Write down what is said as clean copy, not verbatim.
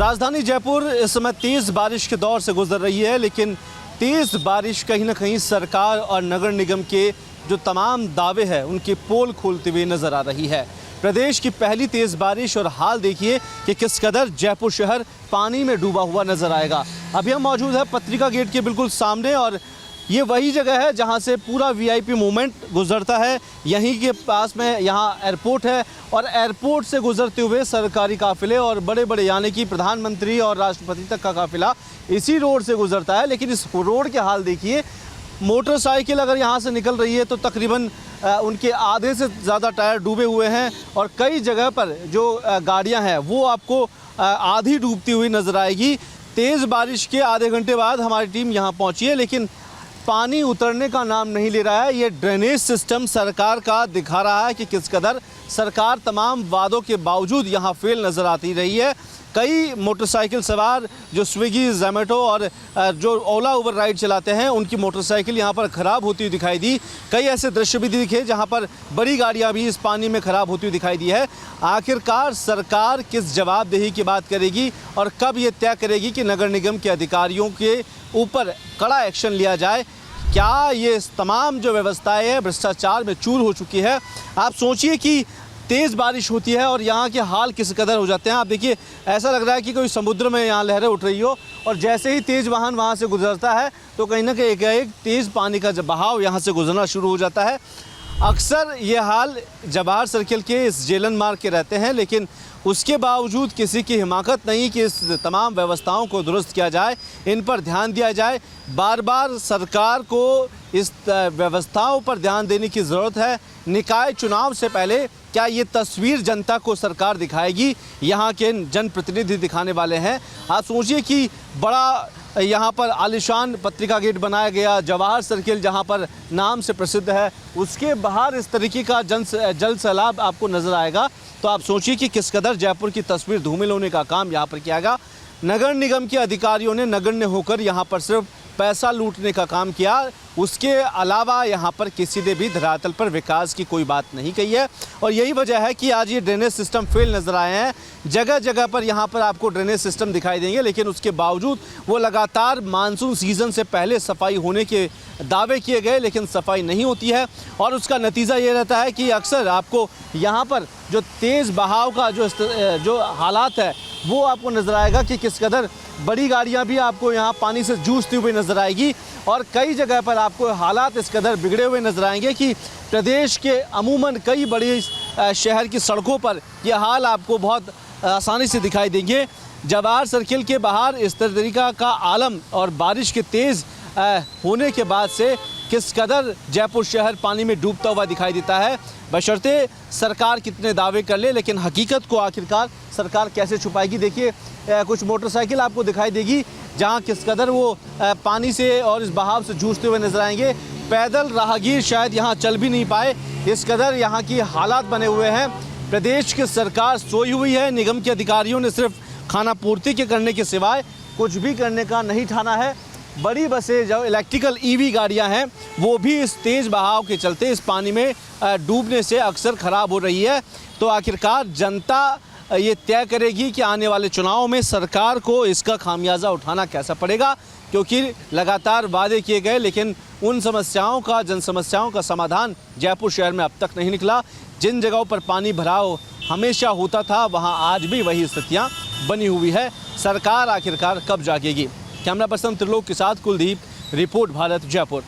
राजधानी जयपुर इस समय तेज़ बारिश के दौर से गुजर रही है, लेकिन तेज़ बारिश कहीं ना कहीं सरकार और नगर निगम के जो तमाम दावे हैं उनकी पोल खोलते हुए नजर आ रही है। प्रदेश की पहली तेज़ बारिश और हाल देखिए कि किस कदर जयपुर शहर पानी में डूबा हुआ नजर आएगा। अभी हम मौजूद है पत्रिका गेट के बिल्कुल सामने और ये वही जगह है जहां से पूरा वीआईपी मूवमेंट गुजरता है। यहीं के पास में यहाँ एयरपोर्ट है और एयरपोर्ट से गुजरते हुए सरकारी काफ़िले और बड़े बड़े यानी कि प्रधानमंत्री और राष्ट्रपति तक का काफ़िला इसी रोड से गुजरता है। लेकिन इस रोड के हाल देखिए, मोटरसाइकिल अगर यहाँ से निकल रही है तो तकरीबन उनके आधे से ज़्यादा टायर डूबे हुए हैं और कई जगह पर जो गाड़ियाँ हैं वो आपको आधी डूबती हुई नज़र आएगी। तेज़ बारिश के आधे घंटे बाद हमारी टीम यहाँ पहुँची है, लेकिन पानी उतरने का नाम नहीं ले रहा है। ये ड्रेनेज सिस्टम सरकार का दिखा रहा है कि किस कदर सरकार तमाम वादों के बावजूद यहाँ फेल नज़र आती रही है। कई मोटरसाइकिल सवार जो स्विगी, जोमेटो और जो ओला उबर राइड चलाते हैं उनकी मोटरसाइकिल यहाँ पर ख़राब होती हुई दिखाई दी। कई ऐसे दृश्य भी दिखे जहाँ पर बड़ी गाड़ियाँ भी इस पानी में ख़राब होती हुई दिखाई दी है। आखिरकार सरकार किस जवाबदेही की बात करेगी और कब ये तय करेगी कि नगर निगम के अधिकारियों के ऊपर कड़ा एक्शन लिया जाए? क्या ये तमाम जो व्यवस्थाएं हैं भ्रष्टाचार में चूर हो चुकी है? आप सोचिए कि तेज़ बारिश होती है और यहाँ के हाल किस कदर हो जाते हैं। आप देखिए, ऐसा लग रहा है कि कोई समुद्र में यहाँ लहरें उठ रही हो और जैसे ही तेज़ वाहन वहाँ से गुजरता है तो कहीं ना कहीं एक तेज़ पानी का बहाव यहाँ से गुजरना शुरू हो जाता है। अक्सर ये हाल जवाहर सर्किल के इस जेलन मार्ग के रहते हैं, लेकिन उसके बावजूद किसी की हिमाकत नहीं कि इस तमाम व्यवस्थाओं को दुरुस्त किया जाए, इन पर ध्यान दिया जाए। बार बार सरकार को इस व्यवस्थाओं पर ध्यान देने की ज़रूरत है। निकाय चुनाव से पहले क्या ये तस्वीर जनता को सरकार दिखाएगी? यहाँ के जनप्रतिनिधि दिखाने वाले हैं। आप सोचिए कि बड़ा यहाँ पर आलिशान पत्रिका गेट बनाया गया, जवाहर सर्किल जहाँ पर नाम से प्रसिद्ध है, उसके बाहर इस तरीके का जल सैलाब आपको नज़र आएगा। तो आप सोचिए कि किस कदर जयपुर की तस्वीर धूमिल होने का काम यहाँ पर किया गया। नगर निगम के अधिकारियों ने नगण्य होकर यहाँ पर सिर्फ पैसा लूटने का काम किया, उसके अलावा यहाँ पर किसी ने भी धरातल पर विकास की कोई बात नहीं कही है। और यही वजह है कि आज ये ड्रेनेज सिस्टम फेल नज़र आए हैं। जगह जगह पर यहाँ पर आपको ड्रेनेज सिस्टम दिखाई देंगे, लेकिन उसके बावजूद वो लगातार मानसून सीज़न से पहले सफाई होने के दावे किए गए, लेकिन सफाई नहीं होती है। और उसका नतीजा ये रहता है कि अक्सर आपको यहाँ पर जो तेज़ बहाव का जो हालात है वो आपको नज़र आएगा कि किस कदर बड़ी गाड़ियाँ भी आपको यहाँ पानी से जूझती हुई नज़र आएगी। और कई जगह पर आपको हालात इस कदर बिगड़े हुए नज़र आएंगे कि प्रदेश के अमूमन कई बड़ी शहर की सड़कों पर यह हाल आपको बहुत आसानी से दिखाई देंगे। जवाहर सर्किल के बाहर इस तरीका का आलम और बारिश के तेज़ होने के बाद से किस कदर जयपुर शहर पानी में डूबता हुआ दिखाई देता है। बशर्ते सरकार कितने दावे कर ले, लेकिन हकीकत को आखिरकार सरकार कैसे छुपाएगी? देखिए, कुछ मोटरसाइकिल आपको दिखाई देगी जहां किस कदर वो पानी से और इस बहाव से जूझते हुए नजर आएंगे। पैदल राहगीर शायद यहाँ चल भी नहीं पाए, इस कदर यहाँ की हालात बने हुए हैं। प्रदेश की सरकार सोई हुई है। निगम के अधिकारियों ने सिर्फ खाना पूर्ति के करने के सिवाय कुछ भी करने का नहीं ठाना है। बड़ी बसें जो इलेक्ट्रिकल ईवी गाड़ियां हैं वो भी इस तेज़ बहाव के चलते इस पानी में डूबने से अक्सर ख़राब हो रही है। तो आखिरकार जनता ये तय करेगी कि आने वाले चुनाव में सरकार को इसका खामियाजा उठाना कैसा पड़ेगा, क्योंकि लगातार वादे किए गए लेकिन उन समस्याओं का जन समस्याओं का समाधान जयपुर शहर में अब तक नहीं निकला। जिन जगहों पर पानी भराव हमेशा होता था वहाँ आज भी वही स्थितियाँ बनी हुई है। सरकार आखिरकार कब जागेगी? कैमरा पर्सन त्रिलोक के साथ कुलदीप, रिपोर्ट भारत, जयपुर।